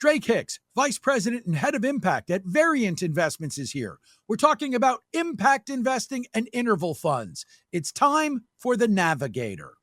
Drake Hicks, Vice President and Head of Impact at Variant Investments, is here. We're talking about impact investing and interval funds. It's time for The Navigator.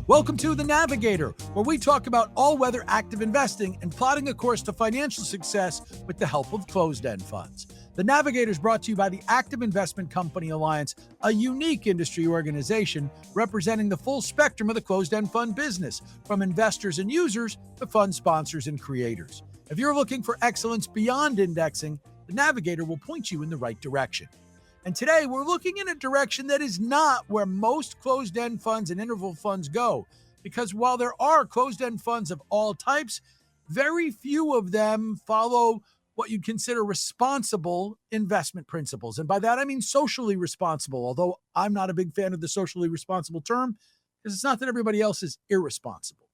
Welcome to The Navigator, where we talk about all-weather active investing and plotting a course to financial success with the help of closed-end funds. The Navigator is brought to you by the Active Investment Company Alliance, a unique industry organization representing the full spectrum of the closed-end fund business, from investors and users to fund sponsors and creators. If you're looking for excellence beyond indexing, the Navigator will point you in the right direction. And today we're looking in a direction that is not where most closed-end funds and interval funds go, because while there are closed-end funds of all types, very few of them follow what you'd consider responsible investment principles. And by that, I mean socially responsible, although I'm not a big fan of the socially responsible term, because it's not that everybody else is irresponsible.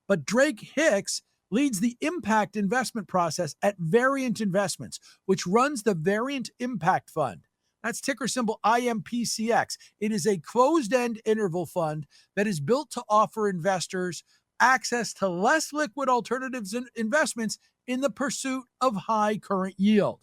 But Drake Hicks leads the impact investment process at Variant Investments, which runs the Variant Impact Fund. That's ticker symbol IMPCX. It is a closed-end interval fund that is built to offer investors access to less liquid alternatives and investments in the pursuit of high current yield.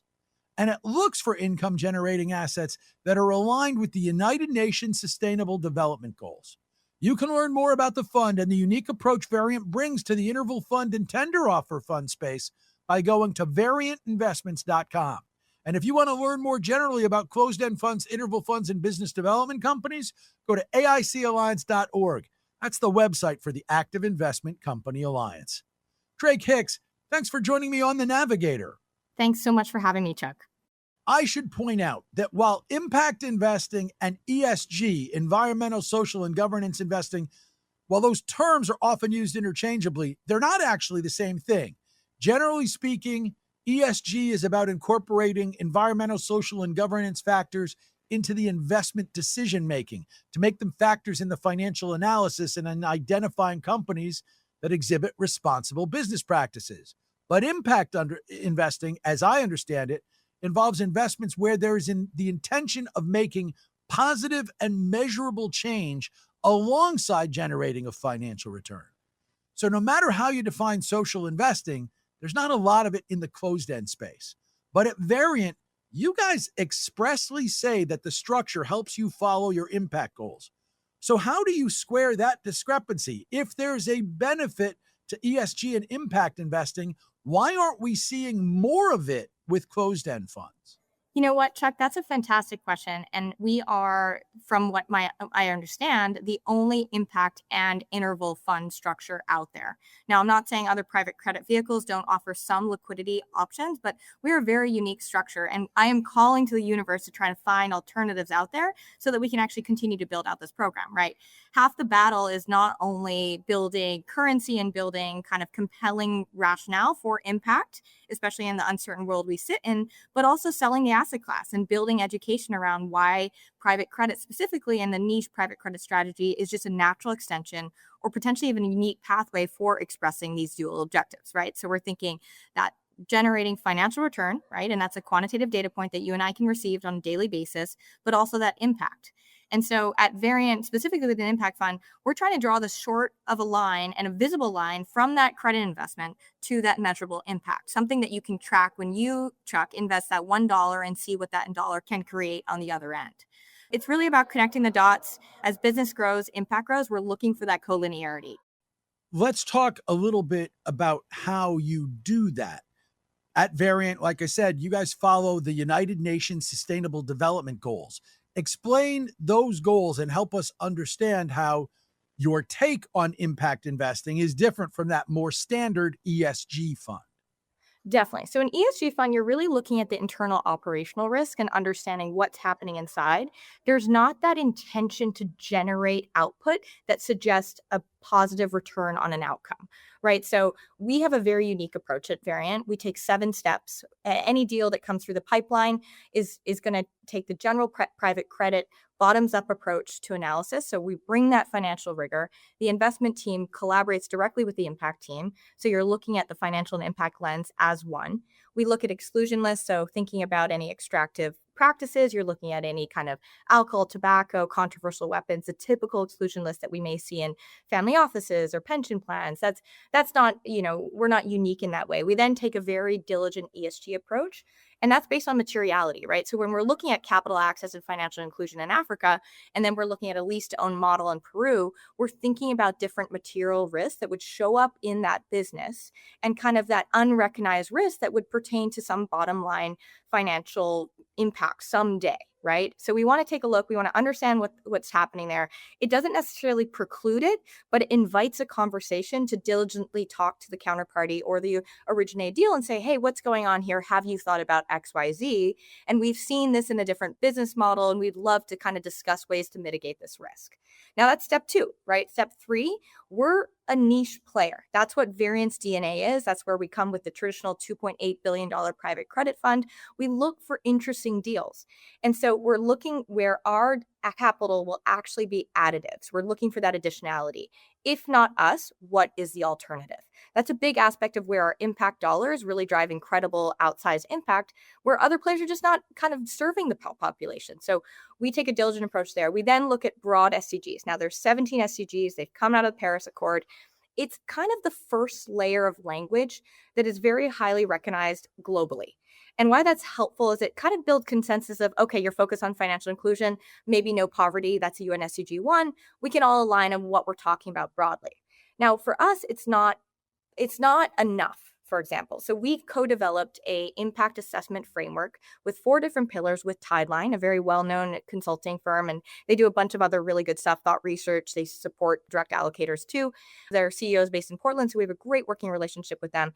And it looks for income-generating assets that are aligned with the United Nations Sustainable Development Goals. You can learn more about the fund and the unique approach Variant brings to the interval fund and tender offer fund space by going to variantinvestments.com. And if you want to learn more generally about closed-end funds, interval funds, and business development companies, go to aicalliance.org. That's the website for the Active Investment Company Alliance. Drake Hicks, thanks for joining me on The Navigator. Thanks so much for having me, Chuck. I should point out that while impact investing and ESG, environmental, social, and governance investing, while those terms are often used interchangeably, they're not actually the same thing. Generally speaking, ESG is about incorporating environmental, social, and governance factors into the investment decision-making to make them factors in the financial analysis and in identifying companies that exhibit responsible business practices. But impact investing, as I understand it, involves investments where there is the intention of making positive and measurable change alongside generating a financial return. So no matter how you define social investing, there's not a lot of it in the closed-end space. But at Variant, you guys expressly say that the structure helps you follow your impact goals. So how do you square that discrepancy? If there's a benefit to ESG and impact investing, why aren't we seeing more of it with closed-end funds? You know what, Chuck, that's a fantastic question. And we are, from what I understand, the only impact and interval fund structure out there. Now, I'm not saying other private credit vehicles don't offer some liquidity options, but we're a very unique structure. And I am calling to the universe to try to find alternatives out there so that we can actually continue to build out this program, right? Half the battle is not only building currency and building kind of compelling rationale for impact, especially in the uncertain world we sit in, but also selling the asset class and building education around why private credit specifically and the niche private credit strategy is just a natural extension or potentially even a unique pathway for expressing these dual objectives, right? So we're thinking that generating financial return, right? And that's a quantitative data point that you and I can receive on a daily basis, but also that impact. And so at Variant, specifically with an impact fund, we're trying to draw the short of a line and a visible line from that credit investment to that measurable impact, something that you can track when you, Chuck, invest that $1 and see what that dollar can create on the other end. It's really about connecting the dots. As business grows, impact grows, we're looking for that collinearity. Let's talk a little bit about how you do that. At Variant, like I said, you guys follow the United Nations Sustainable Development Goals. Explain those goals and help us understand how your take on impact investing is different from that more standard ESG fund. Definitely. So an ESG fund, you're really looking at the internal operational risk and understanding what's happening inside. There's not that intention to generate output that suggests a positive return on an outcome, right? So we have a very unique approach at Variant. We take 7 steps. Any deal that comes through the pipeline is going to take the general private credit bottoms-up approach to analysis. So we bring that financial rigor. The investment team collaborates directly with the impact team. So you're looking at the financial and impact lens as one. We look at exclusion lists, so thinking about any extractive practices, you're looking at any kind of alcohol, tobacco, controversial weapons, the typical exclusion list that we may see in family offices or pension plans. That's not, we're not unique in that way. We then take a very diligent ESG approach, and that's based on materiality, right? So when we're looking at capital access and financial inclusion in Africa, and then we're looking at a lease to own model in Peru, we're thinking about different material risks that would show up in that business and kind of that unrecognized risk that would pertain to some bottom line financial impact someday, right? So we want to take a look. We want to understand what's happening there. It doesn't necessarily preclude it, but it invites a conversation to diligently talk to the counterparty or the originate deal and say, hey, what's going on here? Have you thought about XYZ? And we've seen this in a different business model, and we'd love to kind of discuss ways to mitigate this risk. Now that's step 2, right? Step 3, we're a niche player. That's what Variance DNA is. That's where we come with the traditional $2.8 billion private credit fund. We look for interesting deals. And so we're looking where our capital will actually be additive. So we're looking for that additionality. If not us, what is the alternative? That's a big aspect of where our impact dollars really drive incredible outsized impact, where other players are just not kind of serving the population. So we take a diligent approach there. We then look at broad SDGs. Now there's 17 SDGs. They've come out of the Paris Accord. It's kind of the first layer of language that is very highly recognized globally. And why that's helpful is it kind of builds consensus of, okay, you're focused on financial inclusion, maybe no poverty, that's a UN SDG 1. We can all align on what we're talking about broadly. Now, for us, it's not enough, for example. So we co-developed a impact assessment framework with 4 different pillars with Tideline, a very well-known consulting firm, and they do a bunch of other really good stuff, thought research. They support direct allocators too. Their CEO is based in Portland, so we have a great working relationship with them.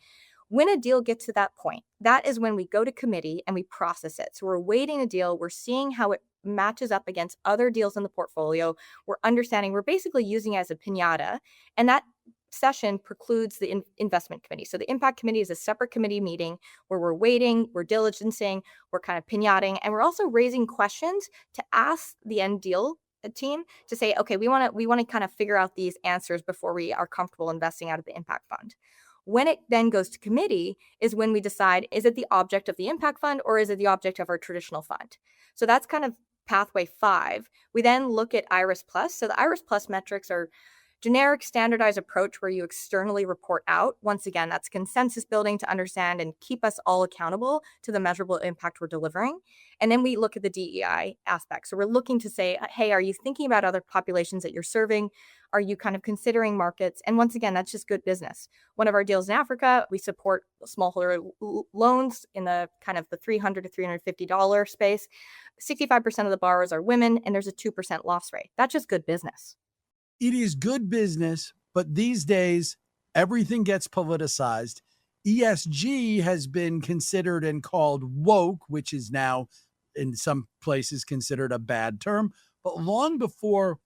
When a deal gets to that point, that is when we go to committee and we process it. So we're weighting a deal, we're seeing how it matches up against other deals in the portfolio. We're understanding, we're basically using it as a piñata, and that session precludes the investment committee. So the impact committee is a separate committee meeting where we're waiting, we're diligencing, we're kind of piñating, and we're also raising questions to ask the end deal team to say, okay, we want to kind of figure out these answers before we are comfortable investing out of the impact fund. When it then goes to committee is when we decide, is it the object of the impact fund or is it the object of our traditional fund? So that's kind of pathway 5. We then look at IRIS Plus. So the IRIS Plus metrics are generic standardized approach where you externally report out. Once again, that's consensus building to understand and keep us all accountable to the measurable impact we're delivering. And then we look at the DEI aspect. So we're looking to say, hey, are you thinking about other populations that you're serving? Are you kind of considering markets? And once again, that's just good business. One of our deals in Africa, we support smallholder loans in the kind of the $300 to $350 space. 65% of the borrowers are women, and there's a 2% loss rate. That's just good business. It is good business, but these days, everything gets politicized. ESG has been considered and called woke, which is now in some places considered a bad term. But long before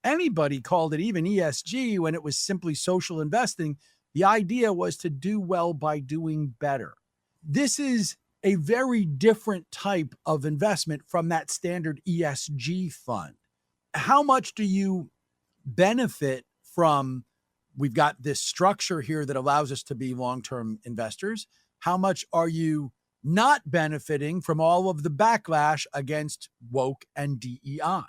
anybody called it even ESG, when it was simply social investing, the idea was to do well by doing better. This is a very different type of investment from that standard ESG fund. How much do you benefit from? We've got this structure here that allows us to be long-term investors. How much are you not benefiting from all of the backlash against woke and DEI?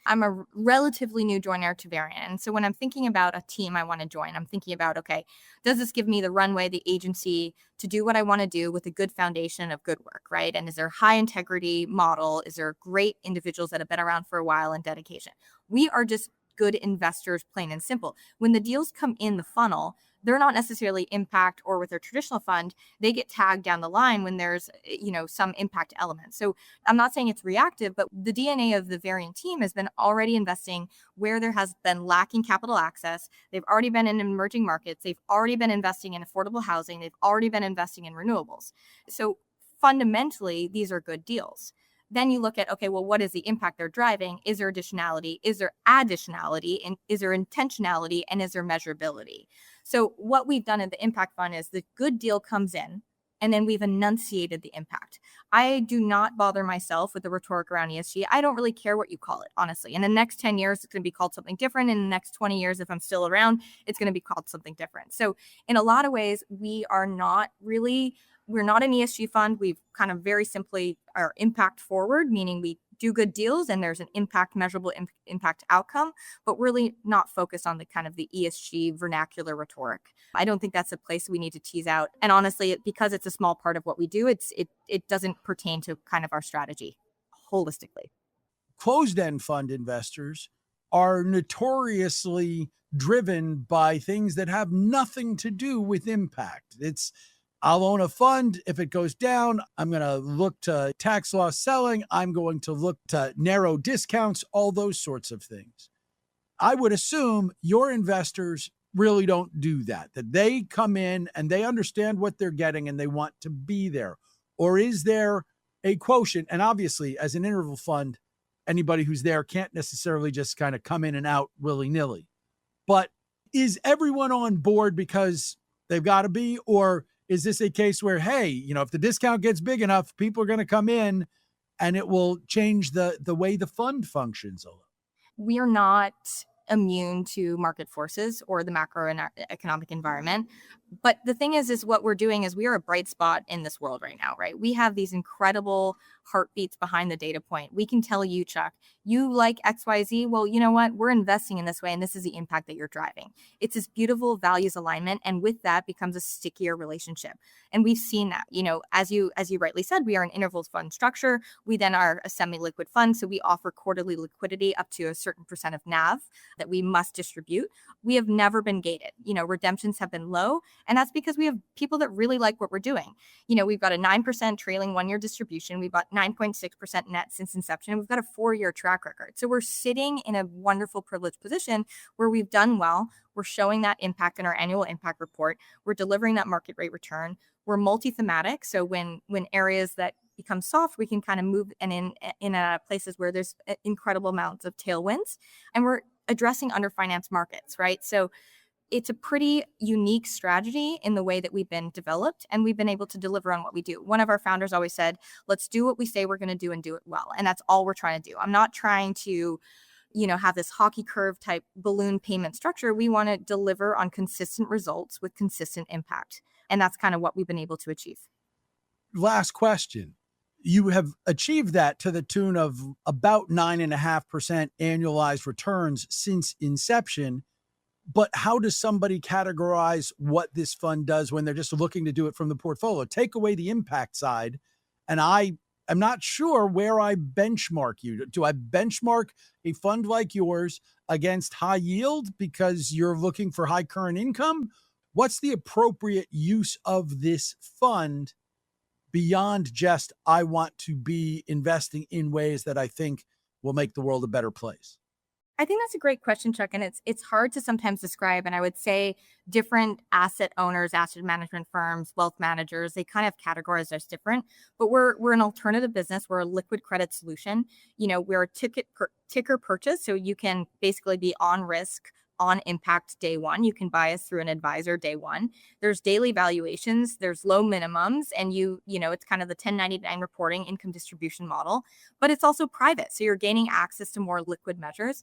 I'm a relatively new joiner to Variant. And so when I'm thinking about a team I want to join, I'm thinking about, okay, does this give me the runway, the agency to do what I want to do with a good foundation of good work, right? And is there a high integrity model? Is there great individuals that have been around for a while and dedication? We are just good investors, plain and simple. When the deals come in the funnel, they're not necessarily impact or with their traditional fund, they get tagged down the line when there's, some impact element. So I'm not saying it's reactive, but the DNA of the Variant team has been already investing where there has been lacking capital access. They've already been in emerging markets. They've already been investing in affordable housing. They've already been investing in renewables. So fundamentally, these are good deals. Then you look at, okay, well, what is the impact they're driving? Is there additionality? Is there additionality? And is there intentionality? And is there measurability? So what we've done in the impact fund is the good deal comes in, and then we've enunciated the impact. I do not bother myself with the rhetoric around ESG. I don't really care what you call it, honestly. In the next 10 years, it's going to be called something different. In the next 20 years, if I'm still around, it's going to be called something different. So in a lot of ways, we are not really we're not an ESG fund. We've kind of very simply are impact forward, meaning we do good deals and there's an measurable impact outcome, but really not focused on the kind of the ESG vernacular rhetoric. I don't think that's a place we need to tease out. And honestly, because it's a small part of what we do, it doesn't pertain to kind of our strategy holistically. Closed-end fund investors are notoriously driven by things that have nothing to do with impact. I'll own a fund. If it goes down, I'm going to look to tax loss selling. I'm going to look to narrow discounts, all those sorts of things. I would assume your investors really don't do that they come in and they understand what they're getting and they want to be there. Or is there a quotient? And obviously, as an interval fund, anybody who's there can't necessarily just kind of come in and out willy-nilly. But is everyone on board because they've got to be? Or is this a case where, hey, if the discount gets big enough, people are going to come in and it will change the way the fund functions a little? We are not immune to market forces or the macroeconomic environment. But the thing is what we're doing is we are a bright spot in this world right now, right? We have these incredible heartbeats behind the data point. We can tell you, Chuck, you like XYZ. Well, you know what? We're investing in this way, and this is the impact that you're driving. It's this beautiful values alignment, and with that becomes a stickier relationship. And we've seen that, as you rightly said, we are an interval fund structure. We then are a semi-liquid fund, so we offer quarterly liquidity up to a certain percent of NAV that we must distribute. We have never been gated. Redemptions have been low, and that's because we have people that really like what we're doing. We've got a 9% trailing 1-year distribution. We've got 9.6% net since inception. We've got a 4-year track record. So we're sitting in a wonderful privileged position where we've done well. We're showing that impact in our annual impact report. We're delivering that market rate return. We're multi-thematic. So when areas that become soft, we can kind of move and in places where there's incredible amounts of tailwinds, and we're addressing underfinanced markets, right? So it's a pretty unique strategy in the way that we've been developed, and we've been able to deliver on what we do. One of our founders always said, let's do what we say we're going to do and do it well. And that's all we're trying to do. I'm not trying to, have this hockey curve type balloon payment structure. We want to deliver on consistent results with consistent impact. And that's kind of what we've been able to achieve. Last question. You have achieved that to the tune of about 9.5% annualized returns since inception. But how does somebody categorize what this fund does when they're just looking to do it from the portfolio? Take away the impact side, and I am not sure where I benchmark you. Do I benchmark a fund like yours against high yield because you're looking for high current income? What's the appropriate use of this fund beyond just I want to be investing in ways that I think will make the world a better place? I think that's a great question, Chuck, and it's hard to sometimes describe. And I would say different asset owners, asset management firms, wealth managers, they kind of categorize us different. But we're an alternative business. We're a liquid credit solution. We're a ticker purchase, so you can basically be on risk, on impact day one. You can buy us through an advisor day one. There's daily valuations, there's low minimums, and it's kind of the 1099 reporting income distribution model, but it's also private. So you're gaining access to more liquid measures.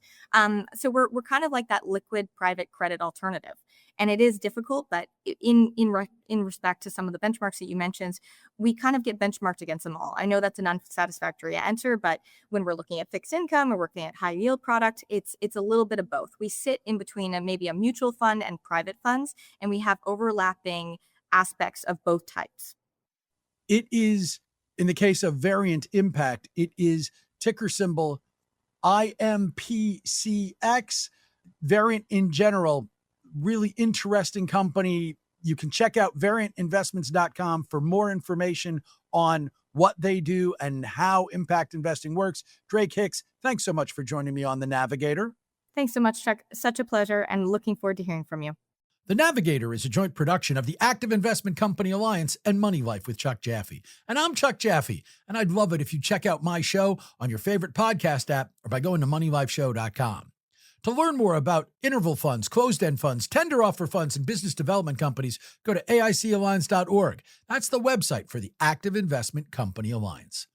So we're kind of like that liquid private credit alternative. And it is difficult, but in respect to some of the benchmarks that you mentioned, we kind of get benchmarked against them all. I know that's an unsatisfactory answer, but when we're looking at fixed income or working at high yield product, it's a little bit of both. We sit in between maybe a mutual fund and private funds, and we have overlapping aspects of both types. It is, in the case of Variant Impact, it is ticker symbol IMPCX. Variant in general, really interesting company. You can check out variantinvestments.com for more information on what they do and how impact investing works. Drake Hicks, thanks so much for joining me on The Navigator. Thanks so much, Chuck. Such a pleasure, and looking forward to hearing from you. The Navigator is a joint production of the Active Investment Company Alliance and Money Life with Chuck Jaffe. And I'm Chuck Jaffe, and I'd love it if you check out my show on your favorite podcast app or by going to moneylifeshow.com. To learn more about interval funds, closed-end funds, tender offer funds, and business development companies, go to aicalliance.org. That's the website for the Active Investment Company Alliance.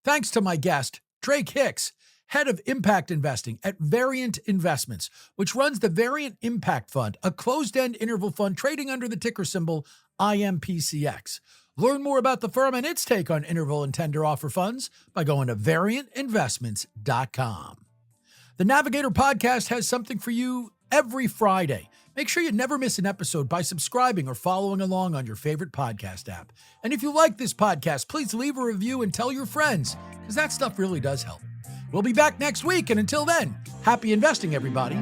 Thanks to my guest, Drake Hicks, head of impact investing at Variant Investments, which runs the Variant Impact Fund, a closed-end interval fund trading under the ticker symbol IMPCX. Learn more about the firm and its take on interval and tender offer funds by going to variantinvestments.com. The Navigator podcast has something for you every Friday. Make sure you never miss an episode by subscribing or following along on your favorite podcast app. And if you like this podcast, please leave a review and tell your friends, because that stuff really does help. We'll be back next week, and until then, happy investing, everybody.